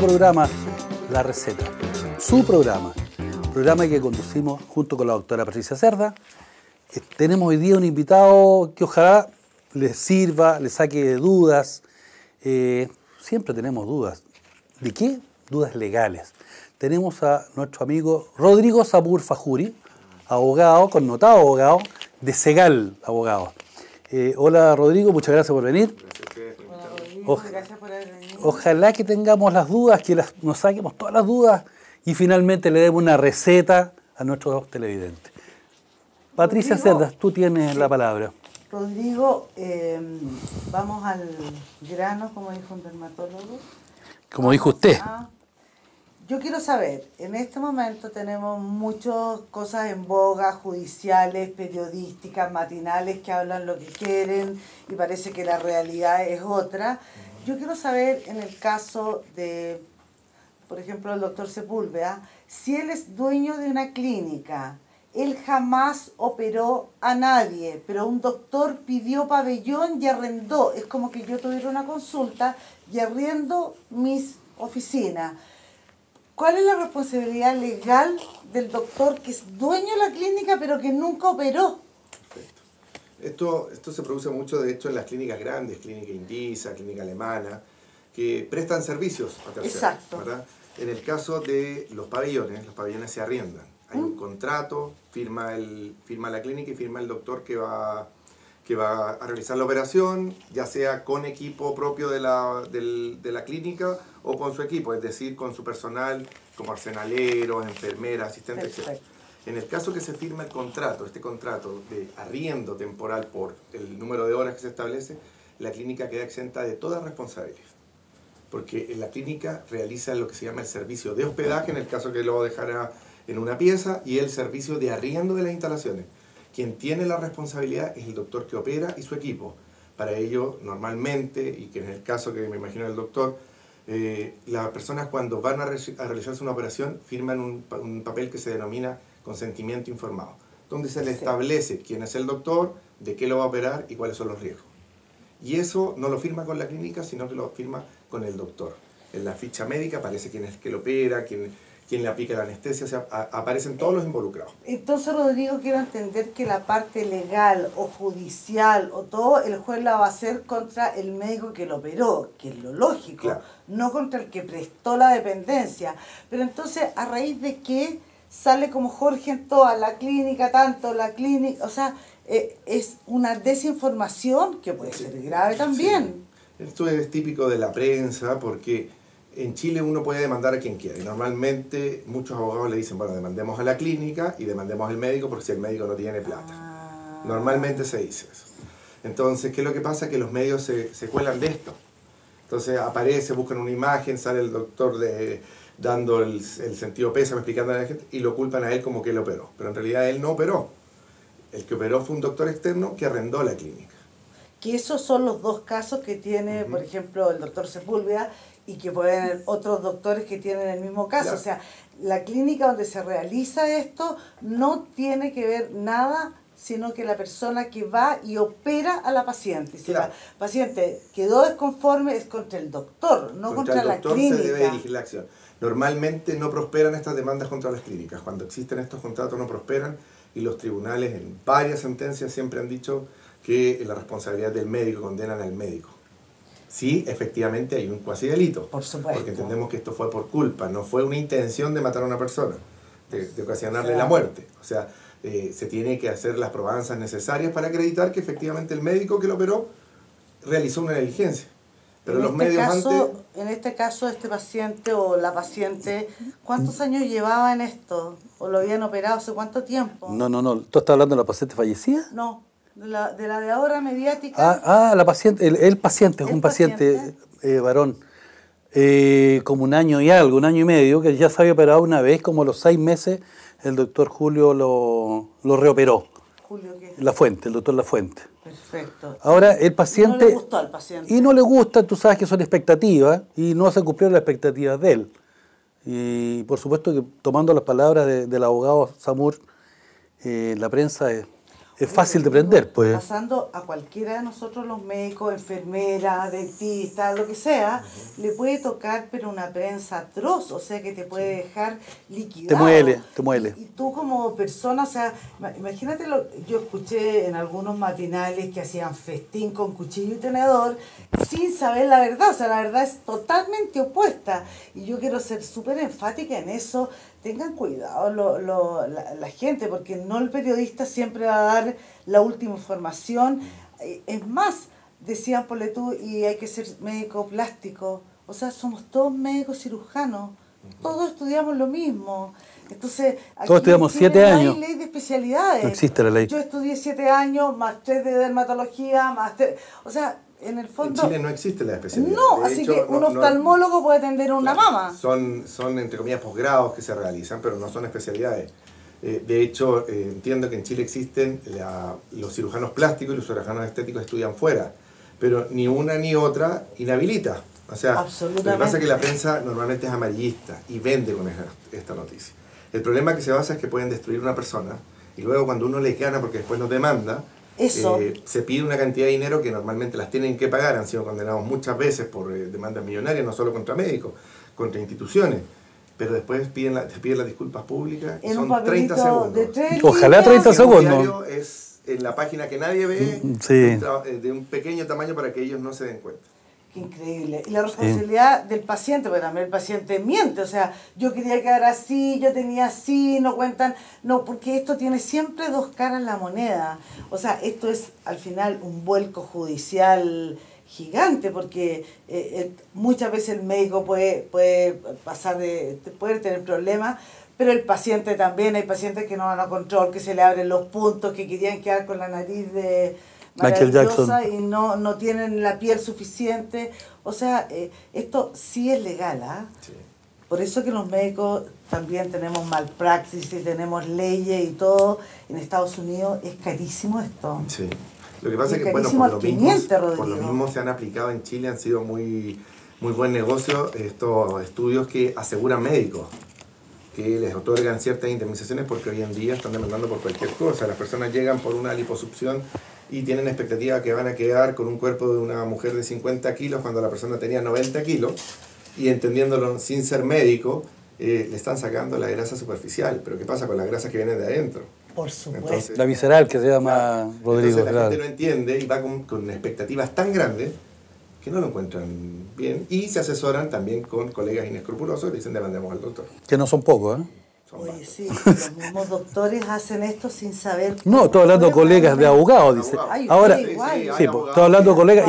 programa La Receta. Su programa que conducimos junto con la doctora Patricia Cerda. Tenemos hoy día un invitado que ojalá les sirva, les saque dudas. Siempre tenemos dudas. ¿De qué? Dudas legales. Tenemos a nuestro amigo Rodrigo Zamur Fajuri, abogado, connotado abogado, de Segal Abogado. Hola Rodrigo, muchas gracias por venir. Hola Rodrigo, gracias por haber venido. Ojalá que tengamos las dudas, que nos saquemos todas las dudas y finalmente le demos una receta a nuestros televidentes. Patricia Cerdas, tú tienes la palabra. Rodrigo, vamos al grano, como dijo un dermatólogo. Como dijo usted. Yo quiero saber, en este momento tenemos muchas cosas en boga, judiciales, periodísticas, matinales, que hablan lo que quieren y parece que la realidad es otra. Yo quiero saber, en el caso de, por ejemplo, el doctor Sepúlveda, si él es dueño de una clínica. Él jamás operó a nadie, pero un doctor pidió pabellón y arrendó. Es como que yo tuviera una consulta y arriendo mis oficinas. ¿Cuál es la responsabilidad legal del doctor que es dueño de la clínica pero que nunca operó? Perfecto. Esto se produce mucho, de hecho, en las clínicas grandes, clínica indisa, clínica alemana, que prestan servicios a terceros. Exacto. ¿Verdad? En el caso de los pabellones se arriendan. Hay un contrato, firma la clínica y firma el doctor que va a realizar la operación, ya sea con equipo propio de la clínica o con su equipo, es decir, con su personal como arsenaleros, enfermeras, asistentes, etc. En el caso que se firma el contrato, este contrato de arriendo temporal por el número de horas que se establece, la clínica queda exenta de toda responsabilidad. Porque la clínica realiza lo que se llama el servicio de hospedaje, en el caso que lo dejara en una pieza, y el servicio de arriendo de las instalaciones. Quien tiene la responsabilidad es el doctor que opera y su equipo. Para ello, normalmente, y que en el caso que me imagino del doctor, las personas cuando van a realizarse una operación firman un papel que se denomina consentimiento informado, donde se le establece quién es el doctor, de qué lo va a operar y cuáles son los riesgos. Y eso no lo firma con la clínica, sino que lo firma con el doctor. En la ficha médica aparece quién es el que lo opera, quién le aplica la anestesia, o sea, aparecen todos los involucrados. Entonces, Rodrigo, quiero entender que la parte legal o judicial o todo, el juez la va a hacer contra el médico que lo operó, que es lo lógico, claro, no contra el que prestó la dependencia. Pero entonces, ¿a raíz de qué sale como Jorge en toda la clínica, tanto la clínica? O sea, es una desinformación que puede ser grave también. Sí. Esto es típico de la prensa porque en Chile uno puede demandar a quien quiera y normalmente muchos abogados le dicen, bueno, demandemos a la clínica y demandemos al médico porque si el médico no tiene plata. Normalmente se dice eso. Entonces, ¿qué es lo que pasa? Que los medios se cuelan de esto. Entonces aparece, buscan una imagen, sale el doctor dando el sentido pésame, explicando a la gente y lo culpan a él como que él operó. Pero en realidad él no operó. El que operó fue un doctor externo que arrendó la clínica. Que esos son los dos casos que tiene, por ejemplo, el doctor Sepúlveda, y que pueden haber otros doctores que tienen el mismo caso. Claro. O sea, la clínica donde se realiza esto no tiene que ver nada, sino que la persona que va y opera a la paciente. Si claro, la paciente quedó desconforme, es contra el doctor, no contra la clínica. Contra el doctor se debe dirigir la acción. Normalmente no prosperan estas demandas contra las clínicas. Cuando existen estos contratos no prosperan y los tribunales en varias sentencias siempre han dicho que la responsabilidad del médico, condenan al médico. Sí, efectivamente hay un cuasi delito. Por supuesto. Porque entendemos que esto fue por culpa, no fue una intención de matar a una persona, de ocasionarle la muerte. O sea, se tiene que hacer las probanzas necesarias para acreditar que efectivamente el médico que lo operó realizó una negligencia. Pero los medios antes... En este caso, este paciente o la paciente, ¿cuántos años llevaba en esto? ¿O lo habían operado hace cuánto tiempo? No. ¿Tú estás hablando de la paciente fallecida? No. De la de ahora mediática. La paciente, el paciente es un paciente varón, como un año y algo, un año y medio, que ya se había operado una vez, como a los 6 meses, el doctor Julio lo reoperó. Julio, ¿qué? La Fuente, el doctor La Fuente. Perfecto. Ahora, el paciente... Y no le gustó al paciente. Y no le gusta, tú sabes que son expectativas, y no se cumplieron las expectativas de él. Y por supuesto que tomando las palabras del abogado Zamur, la prensa es es fácil de prender, pues. Pasando a cualquiera de nosotros los médicos, enfermeras, dentistas, lo que sea, le puede tocar pero una prensa atroz, o sea que te puede dejar liquidado. Te muele. Y tú como persona, o sea, imagínate, yo escuché en algunos matinales que hacían festín con cuchillo y tenedor sin saber la verdad, o sea, la verdad es totalmente opuesta. Y yo quiero ser súper enfática en eso. Tengan cuidado la gente, porque no el periodista siempre va a dar la última información. Es más, decían, ponle tú, y hay que ser médico plástico. O sea, somos todos médicos cirujanos. Todos estudiamos lo mismo. Entonces, aquí todos estudiamos 7 años. No hay ley de especialidades. No existe la ley. Yo estudié 7 años, más 3 de dermatología, más 3... O sea, en el fondo... En Chile no existe la especialidad. No, de así hecho, que un oftalmólogo puede atender a una mama. Son, entre comillas, posgrados que se realizan, pero no son especialidades. De hecho, entiendo que en Chile existen los cirujanos plásticos y los cirujanos estéticos estudian fuera, pero ni una ni otra inhabilita. O sea, lo que pasa es que la prensa normalmente es amarillista y vende con esta noticia. El problema que se basa es que pueden destruir una persona y luego cuando uno les gana porque después nos demanda, se pide una cantidad de dinero que normalmente las tienen que pagar. Han sido condenados muchas veces por demandas millonarias, no solo contra médicos, contra instituciones. Pero después piden las disculpas públicas y son 30 segundos. Ojalá 30 segundos. Es en la página que nadie ve, sí, de un pequeño tamaño para que ellos no se den cuenta. Qué increíble. Y la responsabilidad del paciente, porque también el paciente miente. O sea, yo quería quedar así, yo tenía así, no cuentan. No, porque esto tiene siempre dos caras la moneda. O sea, esto es al final un vuelco judicial gigante, porque muchas veces el médico puede tener problemas, pero el paciente también. Hay pacientes que no van a control, que se le abren los puntos, que querían quedar con la nariz de Michael Jackson y no tienen la piel suficiente. O sea, esto sí es legal, ¿ah? Sí. Por eso que los médicos también tenemos malpraxis y tenemos leyes y todo. En Estados Unidos es carísimo esto. Sí. Lo que pasa es que, bueno, por lo mismo se han aplicado en Chile, han sido muy buen negocio estos estudios que aseguran médicos, que les otorgan ciertas indemnizaciones porque hoy en día están demandando por cualquier cosa. Las personas llegan por una liposucción y tienen expectativa que van a quedar con un cuerpo de una mujer de 50 kilos cuando la persona tenía 90 kilos y entendiéndolo sin ser médico, le están sacando la grasa superficial. Pero ¿qué pasa con las grasas que vienen de adentro? Por supuesto. Entonces, la visceral que se llama, Rodrigo. Entonces la gente no entiende y va con expectativas tan grandes que no lo encuentran bien y se asesoran también con colegas inescrupulosos y dicen demandemos al doctor. Que no son pocos, ¿eh? Oye, sí, los mismos doctores hacen esto sin saber. No, estoy hablando de colegas de abogados, dice. Ahora, sí, estoy hablando de colegas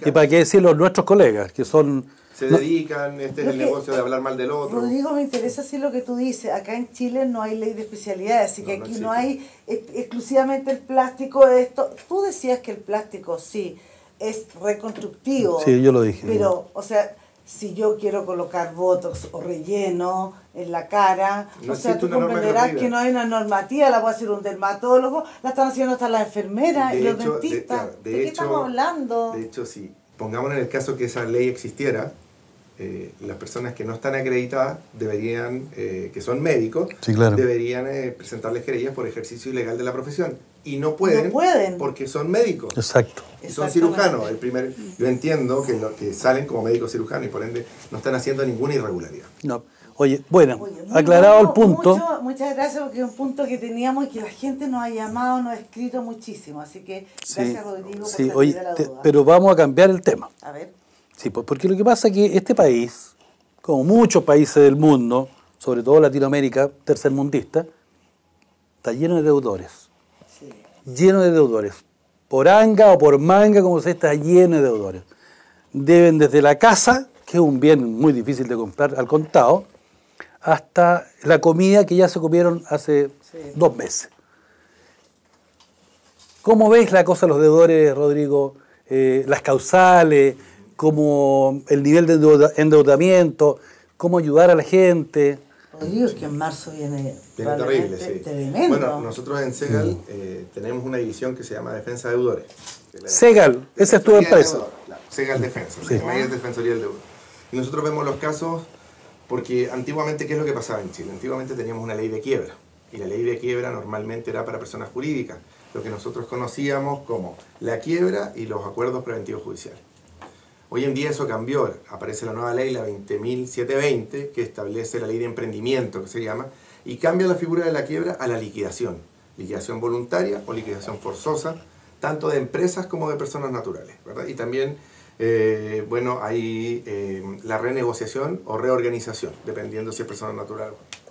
y para qué decirlo, nuestros colegas, que son... Se dedican, es el negocio de hablar mal del otro. Rodrigo, me interesa así lo que tú dices. Acá en Chile no hay ley de especialidades, así que aquí no hay exclusivamente el plástico de esto. Tú decías que el plástico sí es reconstructivo. Sí, yo lo dije. Pero, o sea, si yo quiero colocar botox o relleno en la cara, o sea, tú comprenderás que no hay una normativa, la puede hacer un dermatólogo, la están haciendo hasta las enfermeras y los dentistas. ¿De qué estamos hablando? De hecho, si pongamos en el caso que esa ley existiera, las personas que no están acreditadas deberían, que son médicos, sí, claro, deberían presentarles querellas por ejercicio ilegal de la profesión. Y no pueden porque son médicos. Exacto. Y son cirujanos. Yo entiendo que salen como médicos cirujanos y por ende no están haciendo ninguna irregularidad. No. Oye, bueno, aclarado el punto. Muchas gracias, porque es un punto que teníamos y que la gente nos ha llamado, nos ha escrito muchísimo. Así que gracias, Rodrigo, por salir de la duda. Pero vamos a cambiar el tema. A ver. Sí, porque lo que pasa es que este país, como muchos países del mundo, sobre todo Latinoamérica, tercermundista, está lleno de deudores. Sí. Lleno de deudores. Por anga o por manga, como se está lleno de deudores. Deben desde la casa, que es un bien muy difícil de comprar al contado, hasta la comida que ya se comieron hace 2 meses. ¿Cómo ves la cosa de los deudores, Rodrigo? Las causales, como el nivel de endeudamiento, cómo ayudar a la gente. Rodrigo, es que en marzo viene terrible, sí. Tremendo. Bueno, nosotros en Segal tenemos una división que se llama Defensa de Deudores. Segal, esa es tu empresa. Claro, Segal Defensa, sí. La mayor defensoría del deudor. Y nosotros vemos los casos porque antiguamente, ¿qué es lo que pasaba en Chile? Antiguamente teníamos una ley de quiebra. Y la ley de quiebra normalmente era para personas jurídicas. lo que nosotros conocíamos como la quiebra y los acuerdos preventivos judiciales. Hoy en día eso cambió, aparece la nueva ley, la 20.720, que establece la ley de emprendimiento, que se llama, y cambia la figura de la quiebra a la liquidación voluntaria o liquidación forzosa, tanto de empresas como de personas naturales, ¿verdad? Y también, hay la renegociación o reorganización, dependiendo si es persona natural o no.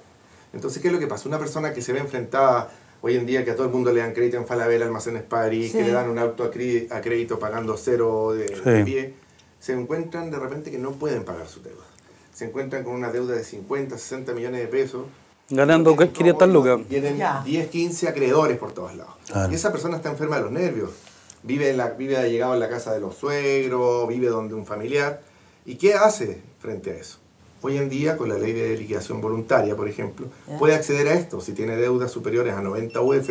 Entonces, ¿qué es lo que pasa? Una persona que se ve enfrentada hoy en día, que a todo el mundo le dan crédito en Falabella, Almacenes París, que le dan un auto a crédito pagando cero de pie, se encuentran de repente que no pueden pagar su deuda. Se encuentran con una deuda de 50, 60 millones de pesos. Ganando 500 lucas. Tienen 10, 15 acreedores por todos lados. Claro. Y esa persona está enferma de los nervios. Vive llegado en la casa de los suegros, vive donde un familiar. ¿Y qué hace frente a eso? Hoy en día, con la ley de liquidación voluntaria, por ejemplo, puede acceder a esto si tiene deudas superiores a 90 UF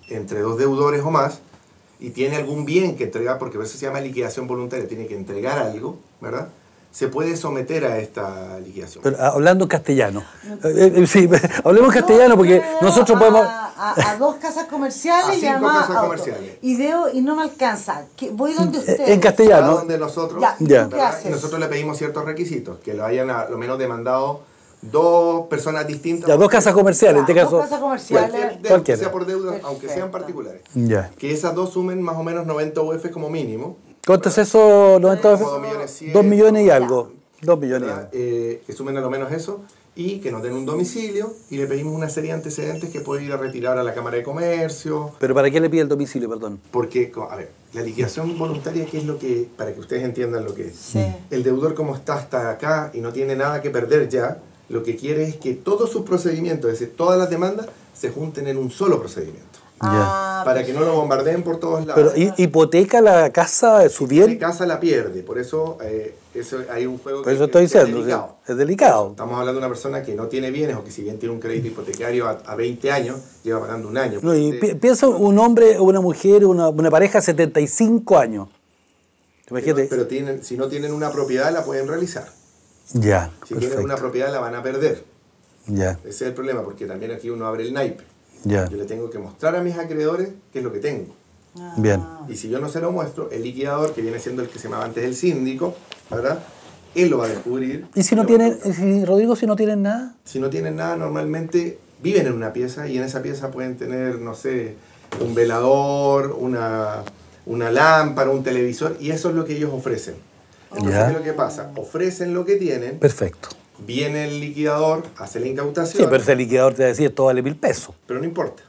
entre dos deudores o más, y tiene algún bien que entregar, porque a veces se llama liquidación voluntaria, tiene que entregar algo, ¿verdad? Se puede someter a esta liquidación. Pero hablando castellano. Sí, hablemos castellano porque nosotros podemos... A 2 casas comerciales y 5 además casas comerciales. Y no me alcanza. Voy donde ustedes. En castellano. Donde nosotros, ¿Qué haces? Y nosotros le pedimos ciertos requisitos, que lo hayan a lo menos demandado 2 personas distintas. Ya, 2 casas comerciales, en este caso. 2 casas comerciales. Cualquier sea por deuda, aunque sean particulares. Ya. Que esas 2 sumen más o menos 90 UF como mínimo. ¿Cuánto es eso? 90 UF? 2 millones y algo. 2 millones y algo. Que sumen a lo menos eso. Y que nos den un domicilio, y le pedimos una serie de antecedentes que puede ir a retirar a la Cámara de Comercio. ¿Pero para qué le pide el domicilio, perdón? Porque, a ver, la liquidación voluntaria, ¿qué es lo que, para que ustedes entiendan lo que es? Sí. El deudor, como está hasta acá y no tiene nada que perder ya, lo que quiere es que todos sus procedimientos, es decir, todas las demandas, se junten en un solo procedimiento. Para que no lo bombardeen por todos lados. Pero hipoteca la casa, su bien. La casa la pierde, por eso, hay un juego por eso estoy diciendo, es delicado. Estamos hablando de una persona que no tiene bienes, o que si bien tiene un crédito hipotecario a 20 años, lleva pagando un año. No, y piensa un hombre, una mujer, una pareja de 75 años. Imagínate. Pero si no tienen una propiedad, la pueden realizar. Ya, si tienen una propiedad, la van a perder. Ya. Ese es el problema, porque también aquí uno abre el naipe. Ya. Yo le tengo que mostrar a mis acreedores qué es lo que tengo. Bien. Y si yo no se lo muestro, el liquidador, que viene siendo el que se llamaba antes el síndico, ¿verdad? Él lo va a descubrir. ¿Y si no tienen, Rodrigo, si no tienen nada? Si no tienen nada, normalmente viven en una pieza, y en esa pieza pueden tener, no sé, un velador, una lámpara, un televisor, y eso es lo que ellos ofrecen. Entonces, ¿qué es lo que pasa? Ofrecen lo que tienen. Perfecto. Viene el liquidador, hace la incautación. Sí, pero ese liquidador te va a decir, esto vale 1.000 pesos. Pero no importa,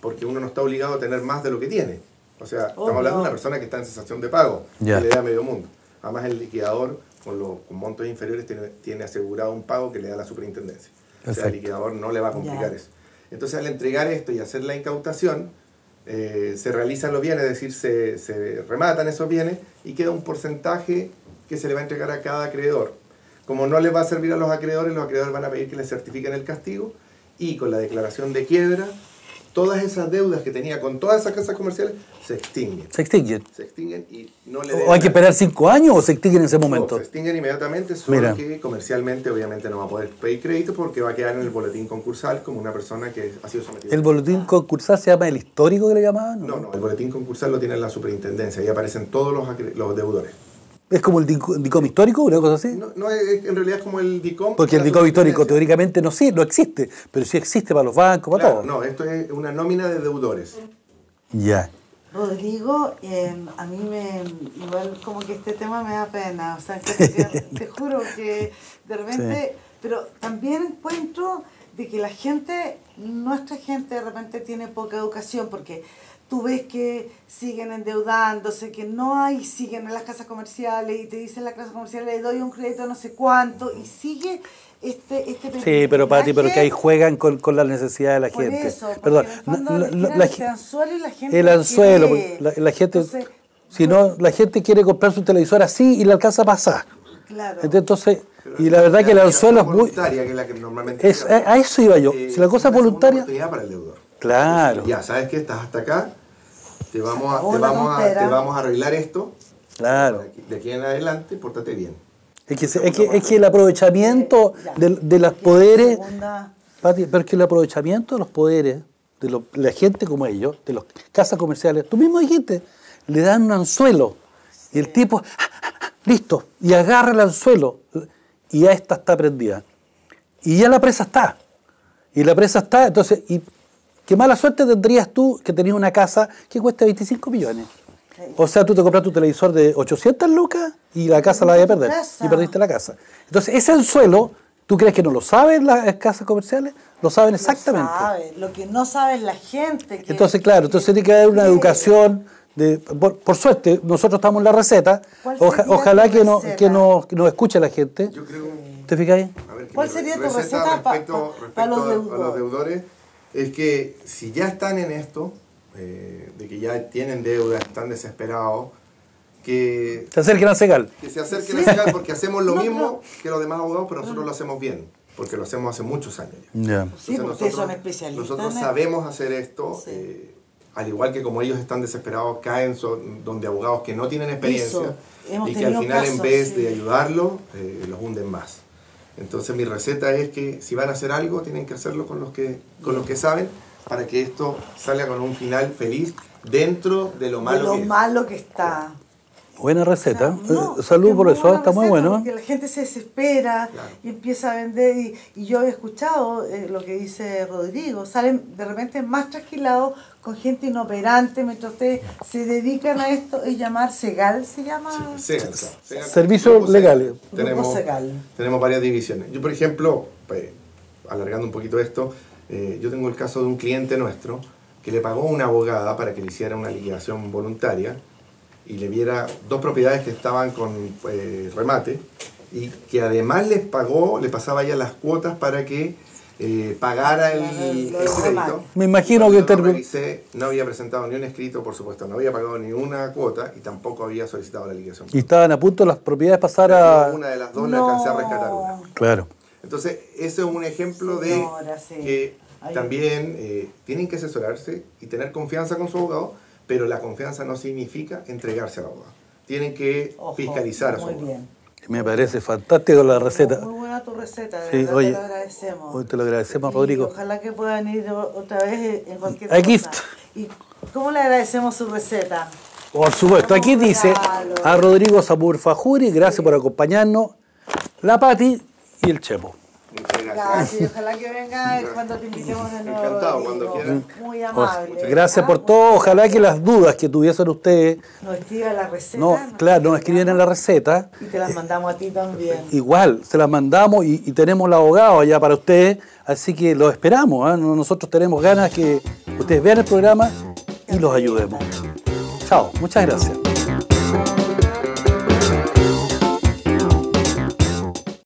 porque uno no está obligado a tener más de lo que tiene. O sea, estamos hablando de una persona que está en cesación de pago, que le da medio mundo. Además, el liquidador, con montos inferiores, tiene asegurado un pago que le da la superintendencia. Perfecto. O sea, el liquidador no le va a complicar eso. Entonces, al entregar esto y hacer la incautación, se realizan los bienes, es decir, se rematan esos bienes, y queda un porcentaje que se le va a entregar a cada acreedor. Como no les va a servir a los acreedores van a pedir que les certifiquen el castigo, y con la declaración de quiebra, todas esas deudas que tenía con todas esas casas comerciales se extinguen. Se extinguen. Se extinguen y no le ¿O hay que esperar 5 años o se extinguen en ese momento? No, se extinguen inmediatamente, solo que comercialmente obviamente no va a poder pedir crédito, porque va a quedar en el boletín concursal como una persona que ha sido sometida. ¿El boletín concursal se llama el histórico que le llamaban? No, el boletín concursal lo tiene la superintendencia, ahí aparecen todos los deudores. ¿Es como el DICOM histórico, una cosa así? No, en realidad es como el DICOM. Porque el DICOM histórico teóricamente no existe, pero sí existe para los bancos, para todo. No, esto es una nómina de deudores. Ya. Rodrigo, a mí igual como que este tema me da pena, o sea, que te juro que de repente, pero también encuentro de que nuestra gente de repente tiene poca educación, porque tú ves que siguen endeudándose, que siguen en las casas comerciales, y te dicen la casa comercial, le doy un crédito no sé cuánto, y sigue este sí, pero Pati, pero que ahí juegan con la necesidad de la gente. Eso, perdón, el anzuelo, la gente, entonces, si no, la gente quiere comprar su televisor así y le alcanza a pasar. Claro. Entonces, y la verdad que el anzuelo es muy... Que es la que normalmente a eso iba yo. Si la cosa es voluntaria... Para el deudor. Claro. Ya, ¿sabes qué? Estás hasta acá, te vamos a arreglar esto. Claro. De aquí en adelante, pórtate bien. Es que el aprovechamiento de los poderes... Pati, pero es que el aprovechamiento de los poderes la gente como ellos, de las casas comerciales, tú mismo dijiste, le dan un anzuelo y el tipo, listo, y agarra el anzuelo y ya esta está prendida. Y ya la presa está. Y la presa está, entonces, y qué mala suerte tendrías tú que tenías una casa que cuesta 25 millones. O sea, tú te compras tu televisor de 800 lucas y la casa la vas a perder. Y perdiste la casa. Entonces, ese anzuelo, ¿tú crees que no lo saben las casas comerciales? Lo saben exactamente. Lo sabe. Lo que no sabe es la gente. Entonces, claro, entonces tiene que haber una educación. Por suerte, nosotros estamos en la receta. Ojalá que nos escuche la gente. Yo creo, ¿Te fijáis? ¿Cuál sería tu receta respecto para los a los deudores? Es que si ya están en esto, de que ya tienen deuda, están desesperados, que se acerquen al Segal. Que se acerquen al Segal porque hacemos lo mismo que los demás abogados, pero nosotros lo hacemos bien, porque lo hacemos hace muchos años ya. Yeah. Sí, porque ustedes son especialistas. Nosotros sabemos hacer esto, al igual que como ellos están desesperados, caen donde abogados que no tienen experiencia y que al final en vez de ayudarlos, los hunden más. Entonces mi receta es que si van a hacer algo, tienen que hacerlo con los que saben, para que esto salga con un final feliz dentro de lo malo que está. Buena receta. Salud por eso, está muy bueno. Porque la gente se desespera y empieza a vender. Y yo he escuchado lo que dice Rodrigo. Salen de repente más trasquilados con gente inoperante. Mientras ustedes se dedican a esto, es llamar Segal, ¿se llama? Segal. Servicios legales. Tenemos varias divisiones. Yo, por ejemplo, alargando un poquito esto, yo tengo el caso de un cliente nuestro que le pagó una abogada para que le hiciera una liquidación voluntaria y le viera 2 propiedades que estaban con remate y que además les pasaba ya las cuotas para que pagara el crédito. Me imagino que no había presentado ni un escrito, por supuesto, no había pagado ni una cuota y tampoco había solicitado la liquidación. Y estaban a punto las propiedades pasar a... Una de las dos le alcancé a rescatar una. Claro. Entonces, ese es un ejemplo de que también tienen que asesorarse y tener confianza con su abogado, pero la confianza no significa entregarse al abogado. Tienen que fiscalizar a su abogado. Bien. Me parece fantástico la receta. Muy buena tu receta, de verdad, te lo agradecemos. Hoy te lo agradecemos, Rodrigo. Ojalá que puedan ir otra vez en cualquier cosa. Gift. ¿Y cómo le agradecemos su receta? Por supuesto, aquí dice a Rodrigo Samur Fajuri, gracias por acompañarnos, la Pati y el Chepo. Muchas gracias. Ojalá que venga cuando te invitemos de nuevo. Encantado, cuando quieran. Muy amable. Gracias por todo. Ojalá que las dudas que tuviesen ustedes nos escriban la receta. Nos escriben en la receta. Y te las mandamos a ti también. Igual, se las mandamos y tenemos el abogado allá para ustedes. Así que los esperamos. Nosotros tenemos ganas que ustedes vean el programa y los ayudemos. Chao, muchas gracias.